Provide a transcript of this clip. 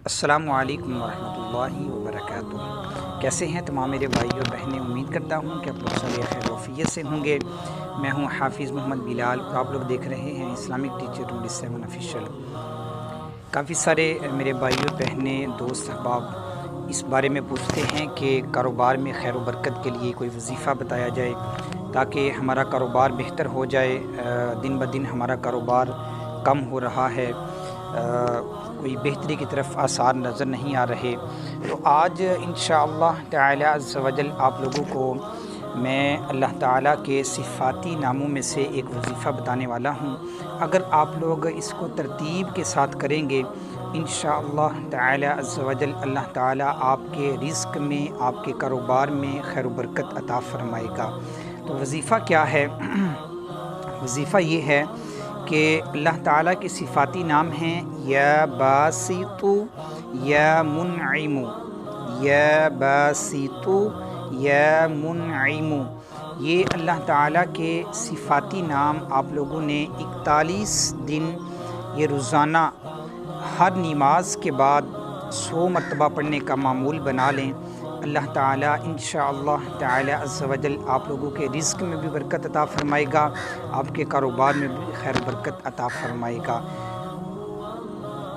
السلام علیکم ورحمۃ اللہ وبرکاتہ۔ کیسے ہیں تمام میرے بھائی اور بہنیں؟ امید کرتا ہوں کہ آپ لوگ سب خیر و عافیت سے ہوں گے۔ میں ہوں حافظ محمد بلال اور آپ لوگ دیکھ رہے ہیں اسلامک ٹیچر 27 آفیشیل۔ کافی سارے میرے بھائی اور بہنیں، دوست احباب اس بارے میں پوچھتے ہیں کہ کاروبار میں خیر و برکت کے لیے کوئی وظیفہ بتایا جائے تاکہ ہمارا کاروبار بہتر ہو جائے۔ دن بدن ہمارا کاروبار کم ہو رہا ہے، کوئی بہتری کی طرف آثار نظر نہیں آ رہے۔ تو آج انشاءاللہ تعالی عز و جل آپ لوگوں کو میں اللہ تعالیٰ کے صفاتی ناموں میں سے ایک وظیفہ بتانے والا ہوں۔ اگر آپ لوگ اس کو ترتیب کے ساتھ کریں گے انشاءاللہ تعالی عز و جل اللہ تعالیٰ آپ کے رزق میں، آپ کے کاروبار میں خیر و برکت عطا فرمائے گا۔ تو وظیفہ کیا ہے؟ وظیفہ یہ ہے کہ اللہ تعالیٰ کے صفاتی نام ہیں یا باسط، یا منعم، یا باسط، یا منعم۔ یہ اللہ تعالیٰ کے صفاتی نام آپ لوگوں نے 41 دن یہ روزانہ ہر نماز کے بعد 100 مرتبہ پڑھنے کا معمول بنا لیں۔ اللہ تعالیٰ انشاءاللہ تعالی عز و جل آپ لوگوں کے رزق میں بھی برکت عطا فرمائے گا، آپ کے کاروبار میں بھی خیر برکت عطا فرمائے گا۔